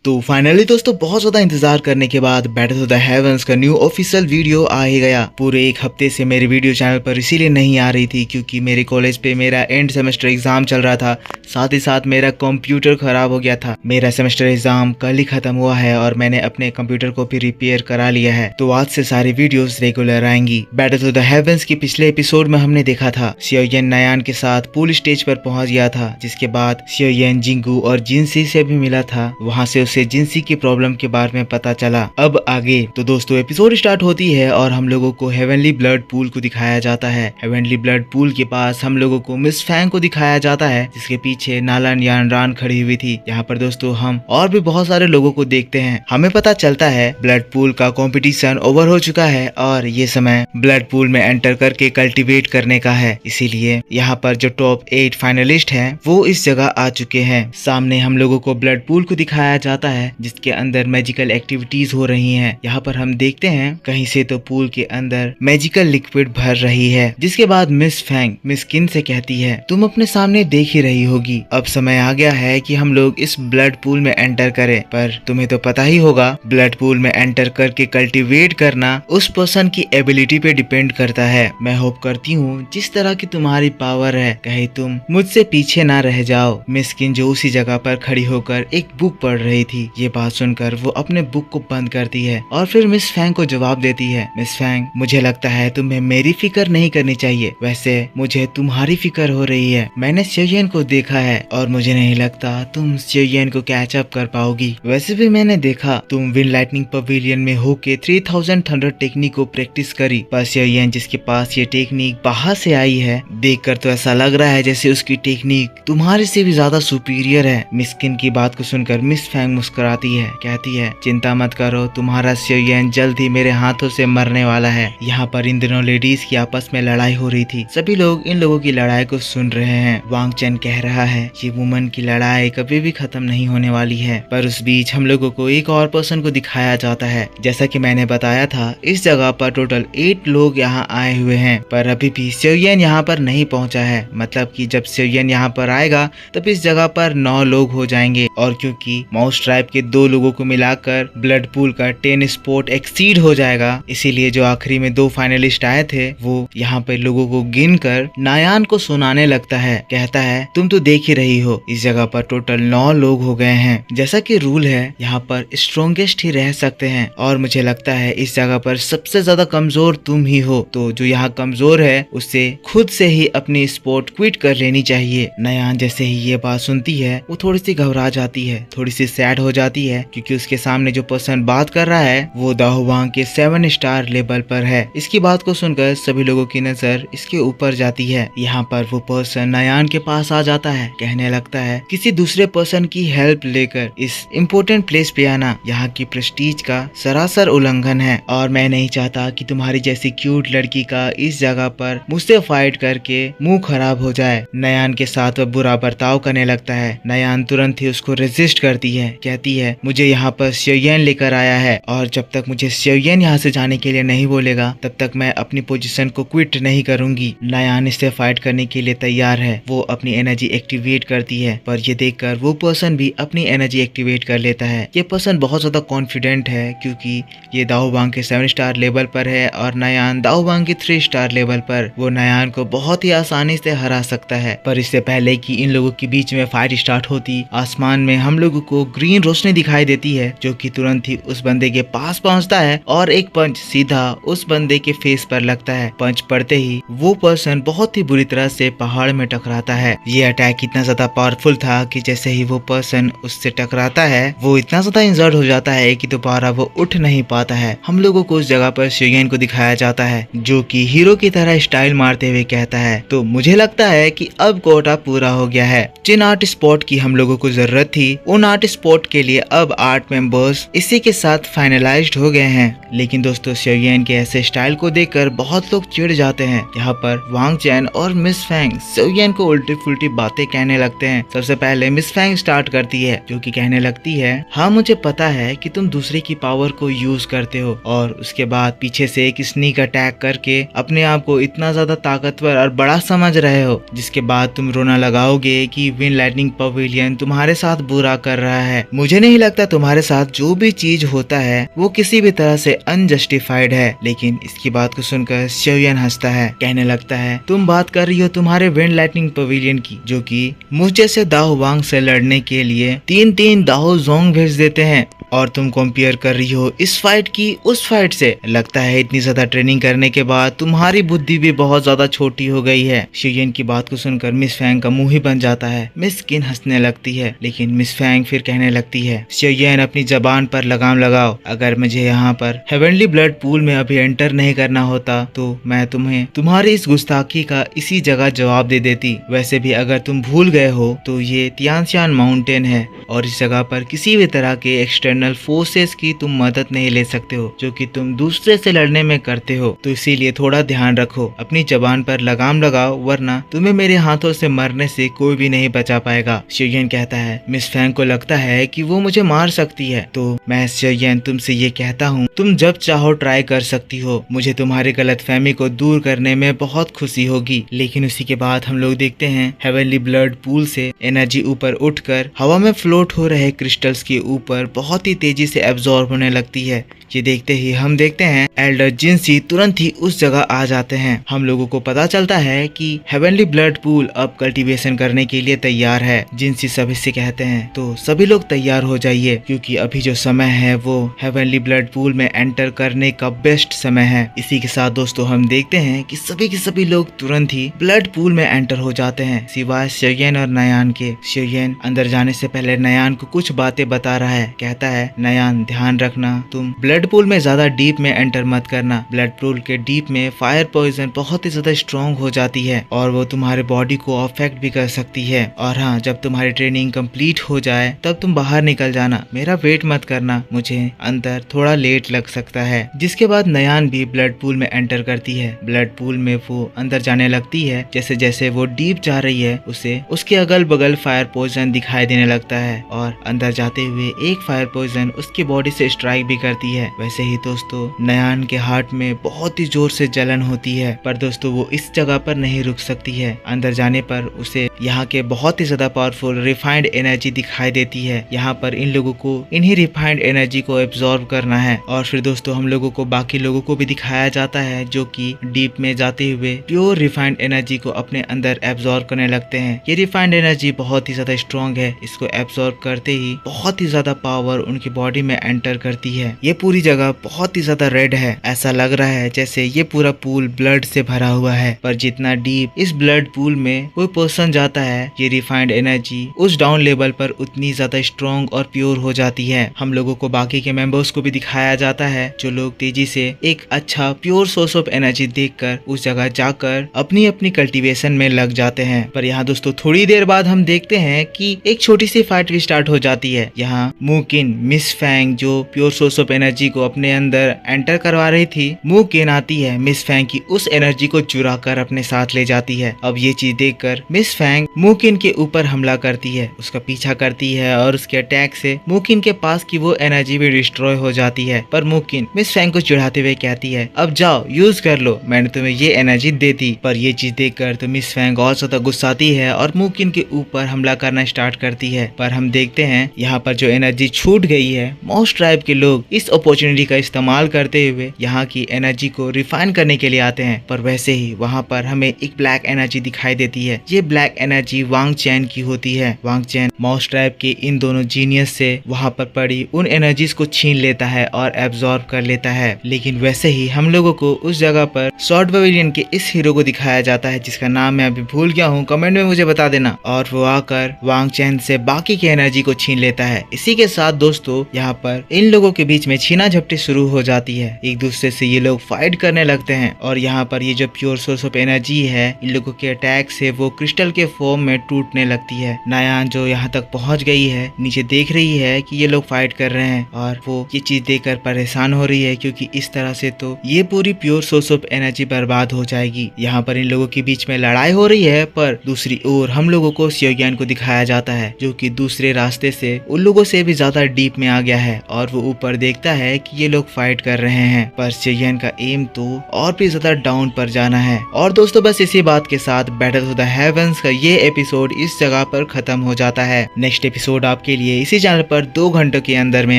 तो फाइनली दोस्तों बहुत ज्यादा इंतजार करने के बाद बैटल ऑफ द हेवंस का न्यू ऑफिशियल वीडियो आ ही गया। पूरे एक हफ्ते से मेरी वीडियो चैनल पर इसीलिए नहीं आ रही थी क्योंकि मेरे कॉलेज पे मेरा एंड सेमेस्टर एग्जाम चल रहा था, साथ ही साथ मेरा कंप्यूटर खराब हो गया था। मेरा सेमेस्टर एग्जाम कल ही खत्म हुआ है और मैंने अपने कंप्यूटर को भी रिपेयर करा लिया है, तो आज से सारी वीडियोस रेगुलर आएंगी। बैटल ऑफ द हेवंस के पिछले एपिसोड में हमने देखा था सियोयन नयान के साथ पूल स्टेज पर पहुंच गया था, जिसके बाद सियोयन जिंगू और जिनसी से भी मिला था। वहां से उसे जिनसी की प्रॉब्लम के बारे में पता चला। अब आगे तो दोस्तों एपिसोड स्टार्ट होती है और हम लोगों को हेवनली ब्लड पूल को दिखाया जाता है। हेवनली ब्लड पूल के पास हम लोगों को मिस फैंग को दिखाया जाता है, जिसके पीछे नालन यानरान खड़ी हुई थी। यहाँ पर दोस्तों हम और भी बहुत सारे लोगों को देखते हैं। हमें पता चलता है ब्लड पूल का कंपटीशन ओवर हो चुका है और ये समय ब्लड पूल में एंटर करके कल्टीवेट करने का है। इसीलिए यहाँ पर जो टॉप 8 फाइनलिस्ट हैं वो इस जगह आ चुके हैं। सामने हम लोगों को ब्लड पूल को दिखाया जाता है जिसके अंदर मैजिकल एक्टिविटीज हो रही हैं। यहाँ पर हम देखते हैं कहीं से तो पूल के अंदर मैजिकल लिक्विड भर रही है, जिसके बाद मिस फैंग मिस किन से कहती है तुम अपने सामने देख ही रही होगी, अब समय आ गया है कि हम लोग इस ब्लड पूल में एंटर करें। पर तुम्हें तो पता ही होगा ब्लड पूल में एंटर करके कल्टीवेट करना उस पर्सन की एबिलिटी पे डिपेंड करता है। मैं होप करती हूँ जिस तरह की तुम्हारी पावर है कहीं तुम मुझसे पीछे ना रह जाओ। मिस किन जो उसी जगह पर खड़ी होकर एक बुक पढ़ रही थी, ये बात सुनकर वो अपने बुक को बंद करती है और फिर मिस फैंग को जवाब देती है, मिस फैंग मुझे लगता है तुम्हें मेरी फिक्र नहीं करनी चाहिए, वैसे मुझे तुम्हारी फिक्र हो रही है। मैंने सियोयन को देखा है और मुझे नहीं लगता तुम सियोयन को कैच अप कर पाओगी। वैसे भी मैंने देखा तुम विन लाइटनिंग पवेलियन में होके 3000 थंडर टेक्निक को प्रैक्टिस करी, पर सियोयन जिसके पास ये टेक्निक बाहर से आई है, देखकर तो ऐसा लग रहा है जैसे उसकी टेक्निक तुम्हारे से भी ज्यादा सुपीरियर है। मिस किन की बात को सुनकर मिस फैंग मुस्कुराती है, कहती है चिंता मत करो, तुम्हारा सियोयन जल्द ही मेरे हाथों से मरने वाला है। यहाँ पर इन दोनों लेडीज की आपस में लड़ाई हो रही थी। सभी लोग इन लोगों की लड़ाई को सुन रहे हैं। वांग चैन कह रहा है ये वुमन की लड़ाई कभी भी खत्म नहीं होने वाली है। पर उस बीच हम लोगों को एक और पर्सन को दिखाया जाता है। जैसा कि मैंने बताया था इस जगह पर टोटल 8 लोग यहाँ आए हुए हैं, पर अभी भी सियोयन यहाँ पर नहीं पहुँचा है। मतलब कि जब सियोयन यहाँ पर आएगा तब इस जगह पर 9 लोग हो जाएंगे, और क्योंकि माउस ट्राइब के 2 लोगों को मिलाकर ब्लड पूल का 10 स्पॉट एक्सीड हो जाएगा, इसीलिए जो आखिरी में 2 फाइनलिस्ट आए थे वो यहाँ पे लोगों को गिनकर नायान को सुनाने लगता है। कहता है तुम तो देख ही रही हो इस जगह पर टोटल 9 लोग हो गए हैं। जैसा कि रूल है यहाँ पर स्ट्रॉन्गेस्ट ही रह सकते हैं, और मुझे लगता है इस जगह पर सबसे ज्यादा कमजोर तुम ही हो, तो जो यहाँ कमजोर है उससे खुद से ही अपनी स्पॉट क्विट कर लेनी चाहिए। नायान जैसे ही ये बात सुनती है वो थोड़ी सी घबरा जाती है, थोड़ी सी सैड हो जाती है, क्योंकि उसके सामने जो पर्सन बात कर रहा है वो दाहुवांग के 7 स्टार लेवल पर है। इसकी बात को सुनकर सभी लोगों की नजर इसके ऊपर जाती है। यहाँ पर वो पर्सन नायान के पास आ जाता है, कहने लगता है किसी दूसरे पर्सन की हेल्प लेकर इस इम्पोर्टेंट प्लेस पे आना यहाँ की प्रेस्टीज का सरासर उल्लंघन है, और मैं नहीं चाहता कि तुम्हारी जैसी क्यूट लड़की का इस जगह पर मुझसे फाइट करके मुंह खराब हो जाए। नायान के साथ वह बुरा बर्ताव करने लगता है। नायान तुरंत ही उसको रेजिस्ट करती है, कहती है मुझे यहाँ पर सियोयन लेकर आया है और जब तक मुझे सियोयन यहाँ से जाने के लिए नहीं बोलेगा तब तक मैं अपनी पोजीशन को क्विट नहीं करूंगी। नायान इससे फाइट करने के लिए तैयार है। वो अपनी एनर्जी एक्टिवेट करती है, पर ये देखकर वो पर्सन भी अपनी एनर्जी एक्टिवेट कर लेता है। ये पर्सन बहुत ज्यादा कॉन्फिडेंट है क्योंकि ये दाहुवांग के 7 स्टार लेवल पर है और नायान दाहुवांग के 3 स्टार लेवल पर। वो नायान को बहुत ही आसानी से हरा सकता है। पर इससे पहले कि इन लोगों के बीच में फाइट स्टार्ट होती, आसमान में हम लोगों को ग्रीन रोशनी दिखाई देती है जो कि तुरंत ही उस बंदे के पास पहुंचता है और एक पंच सीधा उस बंदे के फेस पर लगता है। पंच पड़ते ही वो पर्सन बहुत ही बुरी तरह से पहाड़ में टकराता है। ये अटैक इतना ज्यादा पावरफुल था कि जैसे ही वो पर्सन उससे टकराता है वो इतना ज्यादा इंजर्ड हो जाता है कि दोबारा वो उठ नहीं पाता है। हम लोगों को उस जगह पर सियोयन को दिखाया जाता है जो कि हीरो की तरह स्टाइल मारते हुए कहता है तो मुझे लगता है कि अब कोटा पूरा हो गया है। जिन 8 स्पॉट की हम लोगों को जरूरत थी उन 8 स्पॉट के लिए अब 8 मेंबर्स इसी के साथ फाइनलाइज्ड हो गए हैं। लेकिन दोस्तों सियोयन के ऐसे स्टाइल को देखकर बहुत लोग चिढ़ जाते हैं। यहाँ पर वांग चैन और मिस फैंग सियोयन को उल्टी फुल्टी बातें कहने लगते हैं। सबसे पहले मिस फैंग स्टार्ट करती है जो कि कहने लगती है हाँ मुझे पता है कि तुम दूसरे की पावर को यूज करते हो, और उसके बाद पीछे से एक स्नीक अटैक करके अपने आप को इतना ज्यादा ताकतवर और बड़ा समझ रहे हो, जिसके बाद तुम रोना लगाओगे कि विन लाइटनिंग पवेलियन तुम्हारे साथ बुरा कर रहा है। मुझे नहीं लगता तुम्हारे साथ जो भी चीज होता है वो किसी भी तरह से अनजस्टिफाइड है। लेकिन इसकी बात को सुनकर शिवयन हंसता है, कहने लगता है तुम बात कर रही हो तुम्हारे विंड लाइटनिंग पवेलियन की, जो कि मुझ जैसे दाओ वांग से लड़ने के लिए 3-3 दाओ जोंग भेज देते हैं, और तुम कंपेयर कर रही हो इस फाइट की उस फाइट से। लगता है इतनी ज्यादा ट्रेनिंग करने के बाद तुम्हारी बुद्धि भी बहुत ज्यादा छोटी हो गई है। शिवयन की बात को सुनकर मिस फैंग का मुंह ही बन जाता है। मिस किन हंसने लगती है, लेकिन मिस फैंग फिर कहने लगती है शिवयन अपनी जबान पर लगाम लगाओ। अगर मुझे यहाँ पर हेवनली ब्लड पूल में अभी एंटर नहीं करना होता तो मैं तुम्हें तुम्हारी इस गुस्ताखी का इसी जगह जवाब दे देती। वैसे भी अगर तुम भूल गए हो तो ये तियानशान माउंटेन है और इस जगह पर किसी भी तरह के एक्सटर्नल फोर्सेस की तुम मदद नहीं ले सकते हो, जो कि तुम दूसरे से लड़ने में करते हो। तो इसीलिए थोड़ा ध्यान रखो, अपनी जबान पर लगाम लगाओ, वरना तुम्हें मेरे हाथों से मरने से कोई भी नहीं बचा पाएगा। शिवयन कहता है मिस फैंग को लगता है कि वो मुझे मार सकती है, तो मैं शिवयन तुमसे ये कहता हूँ तुम जब चाहो ट्राई कर सकती हो। मुझे तुम्हारी गलतफहमी को दूर करने में बहुत खुशी होगी। लेकिन उसी के बाद हम लोग देखते हैं हेवनली ब्लड पूल से एनर्जी ऊपर उठकर हवा में फ्लोट हो रहे क्रिस्टल्स के ऊपर बहुत ही तेजी से एब्जॉर्ब होने लगती है। ये देखते ही हम देखते हैं एल्डर जिनसी तुरंत ही उस जगह आ जाते हैं। हम लोगों को पता चलता है कि हेवनली ब्लड पूल अब कल्टीवेशन करने के लिए तैयार है। जिनसी सभी से कहते हैं तो सभी लोग तैयार हो जाइए, क्योंकि अभी जो समय है वो हेवनली ब्लड पूल में एंटर करने का बेस्ट समय है। इसी के साथ दोस्तों हम देखते हैं कि सभी के सभी लोग तुरंत ही ब्लड पूल में एंटर हो जाते हैं, सिवाय शिवयन और नयान के। शिवयन अंदर जाने से पहले नयान को कुछ बातें बता रहा है। कहता है नयान ध्यान रखना, तुम ब्लड पूल में ज्यादा डीप में एंटर मत करना। ब्लड पूल के डीप में फायर पॉइजन बहुत ही ज्यादा स्ट्रॉन्ग हो जाती है और वो तुम्हारे बॉडी को अफेक्ट भी कर सकती है। और हाँ, जब तुम्हारी ट्रेनिंग कंप्लीट हो जाए तब तुम बाहर निकल जाना, मेरा वेट मत करना, मुझे अंदर थोड़ा लेट लग सकता है। जिसके बाद नयान भी ब्लड पूल में एंटर करती है। ब्लड पूल में वो अंदर जाने लगती है। जैसे जैसे वो डीप जा रही है उसे उसके अगल बगल फायर पॉइजन दिखाई देने लगता है और अंदर जाते हुए एक फायर पॉइजन उसकी बॉडी से स्ट्राइक भी करती है। वैसे ही दोस्तों नयान के हार्ट में बहुत ही जोर से जलन होती है, पर दोस्तों वो इस जगह पर नहीं रुक सकती है। अंदर जाने पर उसे यहाँ के बहुत ही ज्यादा पावरफुल रिफाइंड एनर्जी दिखाई देती है। यहाँ पर इन लोगों को इन्हीं रिफाइंड एनर्जी को एब्जॉर्ब करना है। और फिर दोस्तों हम लोगों को बाकी लोगों को भी दिखाया जाता है जो कि डीप में जाते हुए प्योर रिफाइंड एनर्जी को अपने अंदर एब्जॉर्ब करने लगते हैं। ये रिफाइंड एनर्जी बहुत ही ज्यादा स्ट्रॉन्ग है, इसको एब्जॉर्ब करते ही बहुत ही ज्यादा पावर उनकी बॉडी में एंटर करती है। ये पूरी जगह बहुत ही ज्यादा रेड है, ऐसा लग रहा है जैसे ये पूरा पूल ब्लड से भरा हुआ है। पर जितना डीप इस ब्लड पूल में कोई पर्सन जाता है, ये रिफाइंड एनर्जी उस डाउन लेवल पर उतनी ज्यादा स्ट्रॉन्ग और प्योर हो जाती है। हम लोगों को बाकी के मेंबर्स को भी दिखाया जाता है जो लोग तेजी से एक अच्छा प्योर सोर्स ऑफ एनर्जी देखकर उस जगह जाकर अपनी अपनी कल्टीवेशन में लग जाते हैं। पर यहाँ दोस्तों थोड़ी देर बाद हम देखते हैं कि एक छोटी सी फाइट भी स्टार्ट हो जाती है। यहाँ मुकिन मिस फैंग जो प्योर सोर्स ऑफ एनर्जी को अपने अंदर एंटर करवा रही थी, मुकिन आती है मिस फैंग की उस एनर्जी को चुरा कर अपने साथ ले जाती है। अब ये चीज देखकर मिस फैंग मुकिन के ऊपर हमला करती है, उसका पीछा करती है और उसके अटैक से मुकिन के पास की वो एनर्जी भी डिस्ट्रॉय हो जाती है। पर मुकिन मिस फैंग को चिढ़ाते हुए कहती है अब जाओ यूज कर लो, मैंने तुम्हें ये एनर्जी दे दी। पर ये चीज देखकर तो मिस फैंग और ज्यादा गुस्साती है और मुकिन के ऊपर हमला करना स्टार्ट करती है। पर हम देखते हैं यहाँ पर जो एनर्जी छूट गई है, मोस्ट ट्राइब के लोग इस अपॉर्चुनिटी का इस्तेमाल करते हुए यहाँ की एनर्जी को रिफाइन करने के लिए आते हैं। पर वैसे ही वहाँ पर हमें एक ब्लैक एनर्जी दिखाई देती है। ये ब्लैक एनर्जी वांग चैन की होती है। वांग चैन माउस ट्राइब के इन दोनों जीनियस से वहाँ पर पड़ी उन एनर्जीज को छीन लेता है और एब्जॉर्ब कर लेता है। लेकिन वैसे ही हम लोगों को उस जगह पर शॉर्ट पवेलियन के इस हीरो को दिखाया जाता है जिसका नाम मैं अभी भूल गया हूँ, कमेंट में मुझे बता देना। और वो आकर वांग चैन से बाकी की एनर्जी को छीन लेता है। इसी के साथ दोस्तों यहाँ पर इन लोगों के बीच में छीना झपटी शुरू हो जाती है। एक दूसरे से ये लोग फाइट करने लगते हैं और यहाँ पर ये जो प्योर सोर्स ऑफ एनर्जी है, इन लोगों के अटैक से वो क्रिस्टल के फॉर्म में टूटने लगती है। नयान जो यहाँ तक पहुँच गई है, नीचे देख रही है कि ये लोग फाइट कर रहे हैं और वो ये चीज देखकर परेशान हो रही है, क्योंकि इस तरह से तो ये पूरी प्योर सोर्स ऑफ एनर्जी बर्बाद हो जाएगी। यहाँ पर इन लोगों के बीच में लड़ाई हो रही है, पर दूसरी ओर हम लोगों को शिवज्ञान को दिखाया जाता है जो कि दूसरे रास्ते से उन लोगों से भी ज्यादा डीप बीच में आ गया है और वो ऊपर देखता है कि ये लोग फाइट कर रहे हैं, पर चेयन का एम तो और भी ज्यादा डाउन पर जाना है। और दोस्तों बस इसी बात के साथ बैटल ऑफ द हेवंस का ये एपिसोड इस जगह पर खत्म हो जाता है। नेक्स्ट एपिसोड आपके लिए इसी चैनल पर 2 घंटों के अंदर में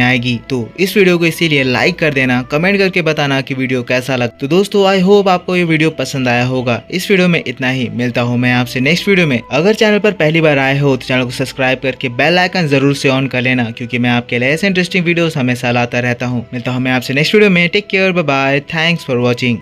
आएगी, तो इस वीडियो को इसीलिए लाइक कर देना, कमेंट करके बताना कि वीडियो कैसा लगा। तो दोस्तों आई होप आपको ये वीडियो पसंद आया होगा। इस वीडियो में इतना ही, मिलता हूँ मैं आपसे नेक्स्ट वीडियो में। अगर चैनल पर पहली बार आए हो तो चैनल को सब्सक्राइब करके बेल आइकन जरूर से ऑन कर लेना, क्योंकि मैं आपके लिए ऐसे इंटरेस्टिंग वीडियोस हमेशा लाता रहता हूँ। मिलता हूँ मैं आपसे नेक्स्ट वीडियो में। Take care, bye bye, thanks for watching.